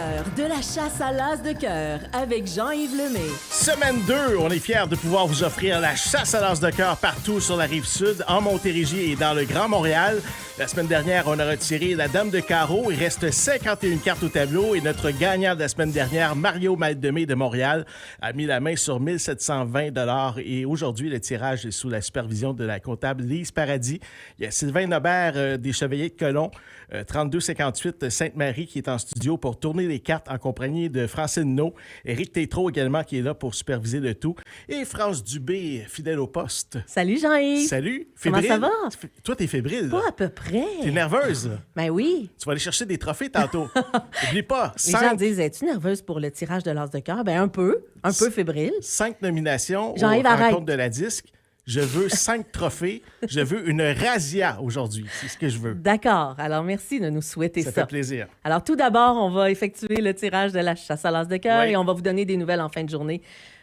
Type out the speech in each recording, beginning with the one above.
l'heure de la chasse à l'as de cœur avec Jean-Yves Lemay. Semaine 2, on est fiers de pouvoir vous offrir la chasse à l'as de cœur partout sur la Rive-Sud, en Montérégie et dans le Grand Montréal. La semaine dernière, on a retiré la Dame de carreau. Il reste 51 cartes au tableau et notre gagnant de la semaine dernière, Mario Maldemé de Montréal, a mis la main sur 1720 $ et aujourd'hui, le tirage est sous la supervision de la comptable Lise Paradis. Il y a Sylvain Nobert des Chevaliers de Colomb, 3258 Sainte-Marie qui est en studio pour tourner les cartes en compagnie de Francine No, Éric Tétrault également qui est là pour superviser le tout et France Dubé, fidèle au poste. Salut Jean-Yves. Salut. Comment ça va? Toi, t'es fébrile. Pas à peu près. T'es nerveuse? Ben oui. Tu vas aller chercher des trophées tantôt. N'oublie pas. Les gens disent, es-tu nerveuse pour le tirage de l'as de cœur? Ben un peu fébrile. 5 nominations Jean-Yves, aux arrête. rencontres de la disque. Je veux 5 trophées. Je veux une razzia aujourd'hui. C'est ce que je veux. D'accord. Alors, merci de nous souhaiter ça. Ça fait plaisir. Alors, tout d'abord, on va effectuer le tirage de la chasse à l'as de cœur et on va vous donner des nouvelles en fin de journée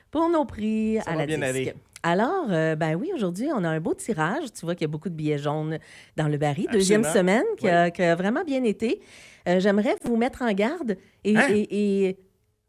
pour nos prix Ça à va la bien disque. aller. Alors, ben oui, aujourd'hui, on a un beau tirage. Tu vois qu'il y a beaucoup de billets jaunes dans le baril. Deuxième Absolument. semaine qui a vraiment bien été. J'aimerais vous mettre en garde et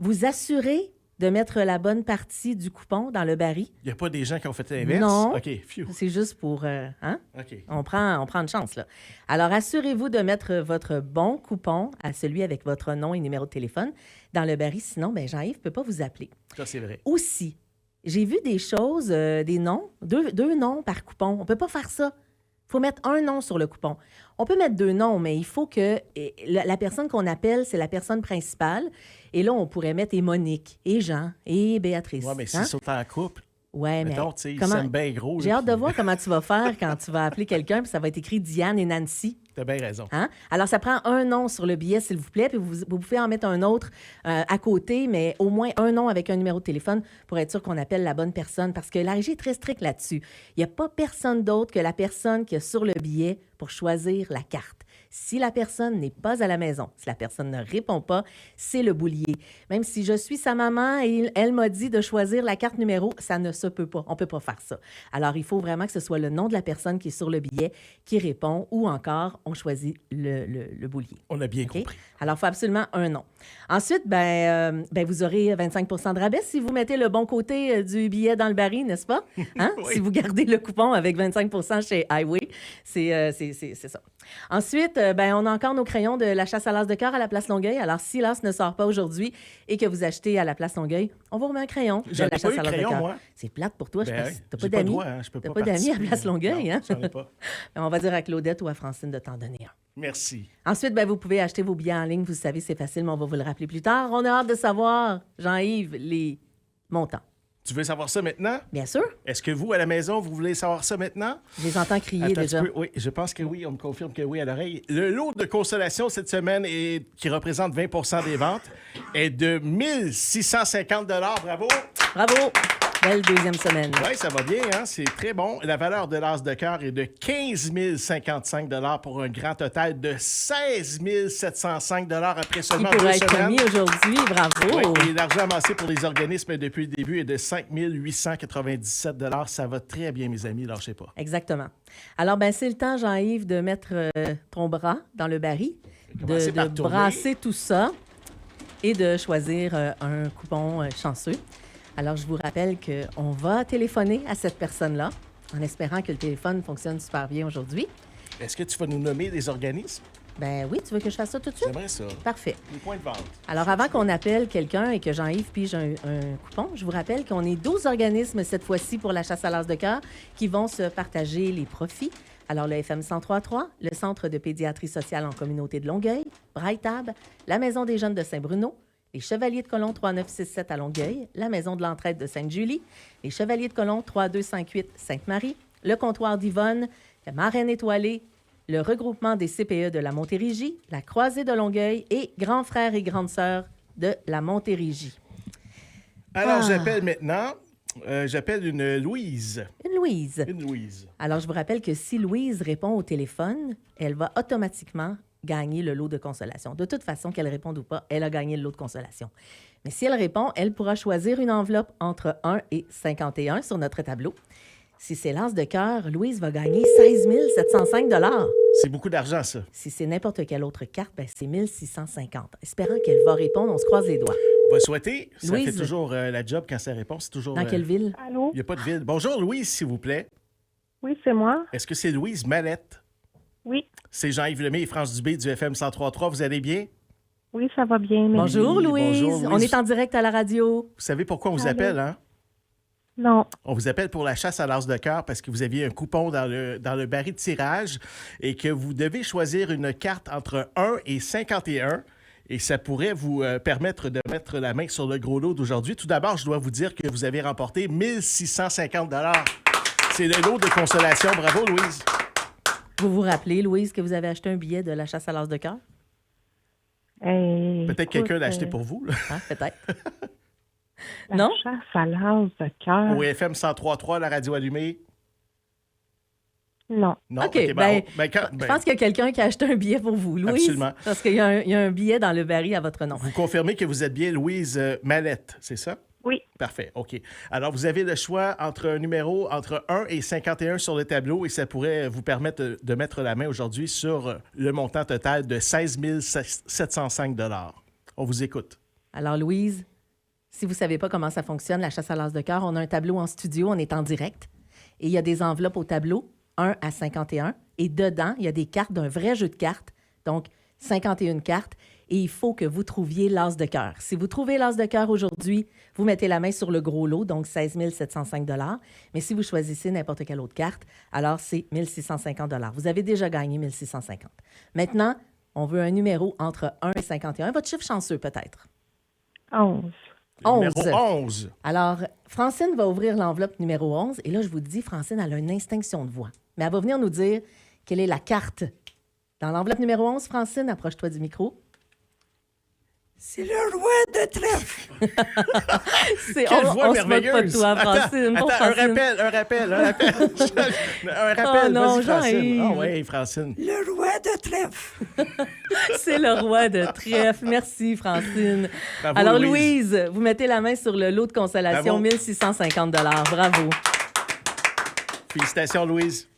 vous assurer de mettre la bonne partie du coupon dans le baril. Il n'y a pas des gens qui ont fait l'inverse? Non. OK, phew. C'est juste pour... hein? OK. On prend une chance, là. Alors, assurez-vous de mettre votre bon coupon à celui avec votre nom et numéro de téléphone dans le baril. Sinon, ben Jean-Yves ne peut pas vous appeler. Ça, c'est vrai. Aussi, j'ai vu des choses, des noms, deux noms par coupon. On ne peut pas faire ça. Il faut mettre un nom sur le coupon. On peut mettre 2 noms, mais il faut que la personne qu'on appelle, c'est la personne principale. Et là, on pourrait mettre et Monique, et Jean, et Béatrice. Oui, mais s'ils sont en couple, Ouais, mais mettons, tu sais, ils comment... s'aiment bien gros. J'ai là, hâte de puis- voir comment tu vas faire quand tu vas appeler quelqu'un, puis ça va être écrit Diane et Nancy. T'as bien raison. Hein? Alors, ça prend un nom sur le billet, s'il vous plaît, puis vous pouvez en mettre un autre à côté, mais au moins un nom avec un numéro de téléphone pour être sûr qu'on appelle la bonne personne, parce que la régie est très stricte là-dessus. Il n'y a pas personne d'autre que la personne qui est sur le billet pour choisir la carte. Si la personne n'est pas à la maison, si la personne ne répond pas, c'est le boulier. Même si je suis sa maman et elle m'a dit de choisir la carte numéro, ça ne se peut pas. On ne peut pas faire ça. Alors, il faut vraiment que ce soit le nom de la personne qui est sur le billet qui répond ou encore, on choisit le boulier. On a bien OK? compris. Alors, il faut absolument un nom. Ensuite, vous aurez 25 de rabais si vous mettez le bon côté du billet dans le baril, n'est-ce pas? Hein? Oui. Si vous gardez le coupon avec 25 chez Highway, c'est ça. Ensuite, on a encore nos crayons de la chasse à l'as de cœur à la Place Longueuil. Alors, si l'as ne sort pas aujourd'hui et que vous achetez à la Place Longueuil, on vous remet un crayon de J'en ai la pas chasse eu à de l'as de crayon, cœur. moi. C'est plate pour toi, je Ben pense. oui. T'as J'ai pas d'amis? le droit, hein, je peux T'as pas pas d'amis à participer. Place Longueuil, Non, hein? j'en ai pas. On va dire à Claudette ou à Francine de t'en donner un. Merci. Ensuite, vous pouvez acheter vos billets en ligne. Vous savez, c'est facile, mais on va vous le rappeler plus tard. On a hâte de savoir, Jean-Yves, les montants. Tu veux savoir ça maintenant? Bien sûr, Est-ce que vous, à la maison, vous voulez savoir ça maintenant? je les entends crier Attends un déjà. petit peu. Oui, je pense que oui. On me confirme que oui à l'oreille. Le lot de consolation cette semaine, qui représente 20 des ventes, est de 1650 $. Bravo! Bravo! Belle deuxième semaine. Oui, ça va bien, hein? C'est très bon. La valeur de l'as de cœur est de 15 055 $ pour un grand total de 16 705 $ après Qui seulement 2 pourrait être semaines. remis aujourd'hui. Bravo! Oui, et l'argent amassé pour les organismes depuis le début est de 5 897 $. Ça va très bien, mes amis, lâchez pas. Exactement. Alors, c'est le temps, Jean-Yves, de mettre ton bras dans le baril, Commencer par de tourner. brasser tout ça et de choisir un coupon chanceux. Alors, je vous rappelle qu'on va téléphoner à cette personne-là en espérant que le téléphone fonctionne super bien aujourd'hui. Est-ce que tu vas nous nommer des organismes? Ben oui, tu veux que je fasse ça tout de suite? J'aimerais ça. Parfait. Les points de vente. Alors, avant qu'on appelle quelqu'un et que Jean-Yves pige un coupon, je vous rappelle qu'on est 12 organismes cette fois-ci pour la chasse à l'as de cœur qui vont se partager les profits. Alors, le FM 103.3, le Centre de pédiatrie sociale en communauté de Longueuil, Braille-Tab, la Maison des jeunes de Saint-Bruno, les Chevaliers de Colomb 3967 à Longueuil, la Maison de l'Entraide de Sainte-Julie, les Chevaliers de Colomb 3258 Sainte-Marie, le Comptoir d'Yvonne, la Marraine étoilée, le regroupement des CPE de la Montérégie, la Croisée de Longueuil et Grands frères et grandes sœurs de la Montérégie. Alors, Ah. j'appelle maintenant. J'appelle une Louise. Une Louise. Une Louise. Alors, je vous rappelle que si Louise répond au téléphone, elle va automatiquement gagner le lot de consolation. De toute façon, qu'elle réponde ou pas, elle a gagné le lot de consolation. Mais si elle répond, elle pourra choisir une enveloppe entre 1 et 51 sur notre tableau. Si c'est l'as de cœur, Louise va gagner 16 705 $. C'est beaucoup d'argent, ça. Si c'est n'importe quelle autre carte, ben c'est 1 650. Espérant qu'elle va répondre, on se croise les doigts. On va souhaiter. Ça Louise. fait toujours la job quand ça répond. C'est toujours. Dans quelle ville? Allô? Il n'y a pas de ville. Bonjour, Louise, s'il vous plaît. Oui, c'est moi. Est-ce que c'est Louise Mallette? Oui. C'est Jean-Yves Lemay et France Dubé du FM 103.3. Vous allez bien? Oui, ça va bien. Merci. Bonjour Louise. bonjour, Louise. On est en direct à la radio. Vous savez pourquoi on vous Allô? appelle, hein? Non. On vous appelle pour la chasse à l'as de cœur parce que vous aviez un coupon dans le baril de tirage et que vous devez choisir une carte entre 1 et 51 et ça pourrait vous permettre de mettre la main sur le gros lot d'aujourd'hui. Tout d'abord, je dois vous dire que vous avez remporté 1 650 $. C'est le lot de consolation. Bravo, Louise. Vous vous rappelez, Louise, que vous avez acheté un billet de la chasse à l'as de cœur? Peut-être quelqu'un l'a acheté pour vous, là. Hein, peut-être. La Non? chasse à l'as de cœur. Au FM 103.3, la radio allumée. Non. Non? OK, je pense qu'il y a quelqu'un qui a acheté un billet pour vous, Louise. Absolument. Parce qu'il y a un billet dans le baril à votre nom. Vous confirmez que vous êtes bien Louise Mallette, c'est ça? Oui. Parfait, OK. Alors, vous avez le choix entre un numéro entre 1 et 51 sur le tableau et ça pourrait vous permettre de mettre la main aujourd'hui sur le montant total de 16 705 $. On vous écoute. Alors, Louise, si vous ne savez pas comment ça fonctionne, la chasse à l'as de cœur, on a un tableau en studio, on est en direct. Et il y a des enveloppes au tableau, 1 à 51. Et dedans, il y a des cartes d'un vrai jeu de cartes, donc 51 cartes. Et il faut que vous trouviez l'as de cœur. Si vous trouvez l'as de cœur aujourd'hui, vous mettez la main sur le gros lot, donc 16 705 $. Mais si vous choisissez n'importe quelle autre carte, alors c'est 1 650 $. Vous avez déjà gagné 1 650. Maintenant, on veut un numéro entre 1 et 51. Votre chiffre chanceux, peut-être. 11. Numéro 11. Alors, Francine va ouvrir l'enveloppe numéro 11. Et là, je vous dis, Francine, elle a une instinction de voix. Mais elle va venir nous dire quelle est la carte. Dans l'enveloppe numéro 11, Francine, approche-toi du micro. C'est le roi de trèfle. Quelle voix on se moque pas de merveilleuse! toi, Francine. Attends, Pauvre un Francine. rappel. Un rappel, Oh non, vas-y, Francine. Jean-Yves. Ah oui, Francine. Le roi de trèfle. C'est le roi de trèfle. Merci, Francine. Bravo, Alors, Louise. Louise, vous mettez la main sur le lot de consolation, Bravo. 1 650 $. Bravo. Félicitations, Louise.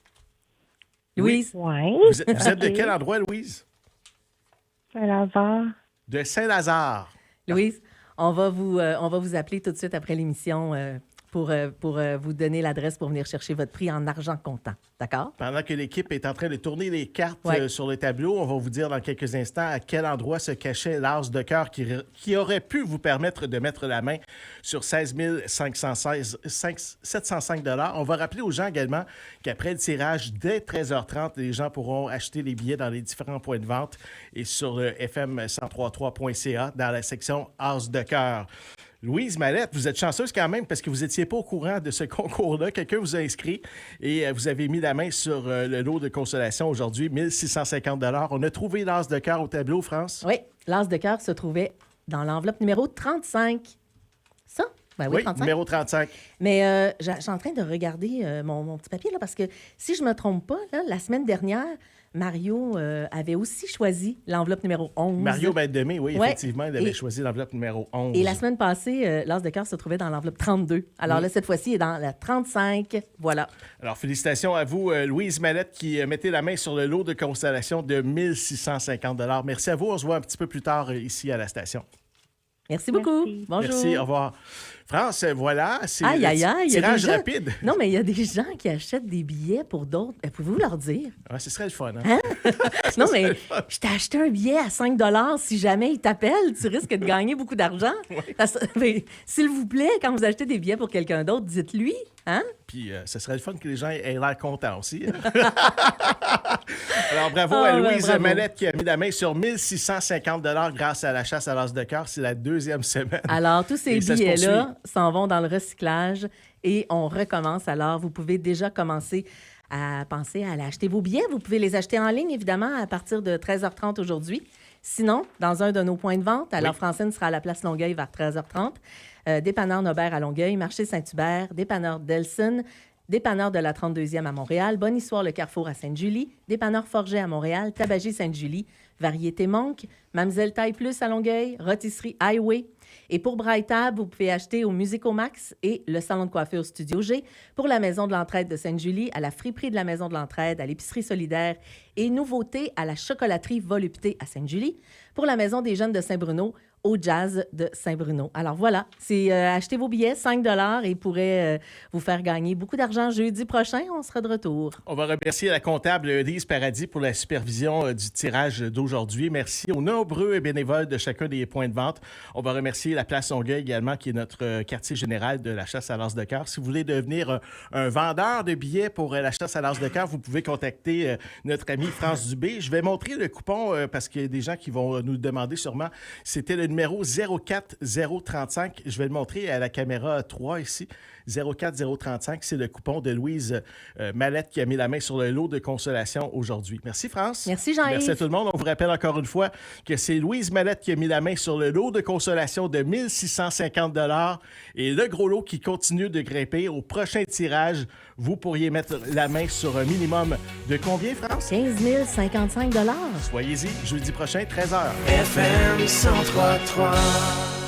Louise, Oui. Vous êtes de quel endroit, Louise? Saint-Lazare. De Saint-Lazare. Louise, on va vous appeler tout de suite après l'émission pour vous donner l'adresse pour venir chercher votre prix en argent comptant. D'accord? Pendant que l'équipe est en train de tourner les cartes Ouais. sur le tableau, on va vous dire dans quelques instants à quel endroit se cachait l'as de cœur qui aurait pu vous permettre de mettre la main sur 16 705 $. On va rappeler aux gens également qu'après le tirage, dès 13h30, les gens pourront acheter les billets dans les différents points de vente et sur le fm1033.ca dans la section as de cœur. Louise Mallette, vous êtes chanceuse quand même parce que vous n'étiez pas au courant de ce concours-là. Quelqu'un vous a inscrit et vous avez mis la main sur le lot de consolation aujourd'hui, 1 650 $. On a trouvé l'as de cœur au tableau, France? Oui, l'as de cœur se trouvait dans l'enveloppe numéro 35. Ça? Ben oui, Oui, 35. numéro 35. Mais je suis en train de regarder mon petit papier, là, parce que si je ne me trompe pas, là, la semaine dernière, Mario avait aussi choisi l'enveloppe numéro 11. Mario Bête-Demé, oui, Ouais. effectivement, il avait Et- choisi l'enveloppe numéro 11. Et la semaine passée, l'as de cœur se trouvait dans l'enveloppe 32. Alors là, cette fois-ci, il est dans la 35. Voilà. Alors, félicitations à vous, Louise Mallette, qui mettait la main sur le lot de constellation de 1 650 $. Merci à vous. On se voit un petit peu plus tard ici à la station. Merci beaucoup. Merci. Bonjour. Merci, au revoir. France, voilà, c'est Aïe, le aïe, aïe. il y a tirage des gens- rapide. Non, mais il y a des gens qui achètent des billets pour d'autres. Pouvez-vous leur dire? Ouais, ce serait le fun. Hein? Non, mais je t'ai acheté un billet à 5 $ si jamais ils t'appellent, tu risques de gagner beaucoup d'argent. Mais, s'il vous plaît, quand vous achetez des billets pour quelqu'un d'autre, dites-lui. Hein? Puis, ce serait le fun que les gens aient l'air contents aussi. hein. Alors, bravo Ah, à ben, Louise bravo. Mallette qui a mis la main sur 1 650 $ grâce à la chasse à l'as de cœur. C'est la deuxième semaine. Alors, tous ces Et ça se billets-là s'en vont dans le recyclage et on recommence. Alors, vous pouvez déjà commencer à penser à aller acheter vos billets. Vous pouvez les acheter en ligne, évidemment, à partir de 13h30 aujourd'hui. Sinon, dans un de nos points de vente, alors Oui. Francine sera à la place Longueuil vers 13h30, dépanneur Nobert à Longueuil, marché Saint-Hubert, dépanneur Delson, dépanneur de la 32e à Montréal, Bonne Histoire le Carrefour à Sainte-Julie, dépanneur Forget à Montréal, Tabagie Sainte-Julie, Variété Monk, Mamzelle Taille Plus à Longueuil, Rôtisserie Highway, Et pour Braille Tab, vous pouvez acheter au Musicomax et le salon de coiffure Studio G, pour la Maison de l'Entraide de Sainte-Julie, à la friperie de la Maison de l'Entraide, à l'épicerie solidaire et nouveauté à la chocolaterie Volupté à Sainte-Julie, pour la Maison des jeunes de Saint-Bruno, au Jazz de Saint-Bruno. Alors voilà, c'est achetez vos billets, 5 et pourrait vous faire gagner beaucoup d'argent jeudi prochain. On sera de retour. On va remercier la comptable Lise Paradis pour la supervision du tirage d'aujourd'hui. Merci aux nombreux bénévoles de chacun des points de vente. On va remercier la Place Longueuil également, qui est notre quartier général de la chasse à l'as de cœur. Si vous voulez devenir un vendeur de billets pour la chasse à l'as de cœur, vous pouvez contacter notre ami France Dubé. Je vais montrer le coupon parce qu'il y a des gens qui vont nous le demander sûrement. C'était le numéro 04035. Je vais le montrer à la caméra 3 ici. 04035, c'est le coupon de Louise Mallette qui a mis la main sur le lot de consolation aujourd'hui. Merci, France. Merci, Jean-Yves. Merci à tout le monde. On vous rappelle encore une fois que c'est Louise Mallette qui a mis la main sur le lot de consolation de 1 650 $ et le gros lot qui continue de grimper. Au prochain tirage, vous pourriez mettre la main sur un minimum de combien, France? 15 055 $. Soyez-y, jeudi prochain, 13h. FM 103.3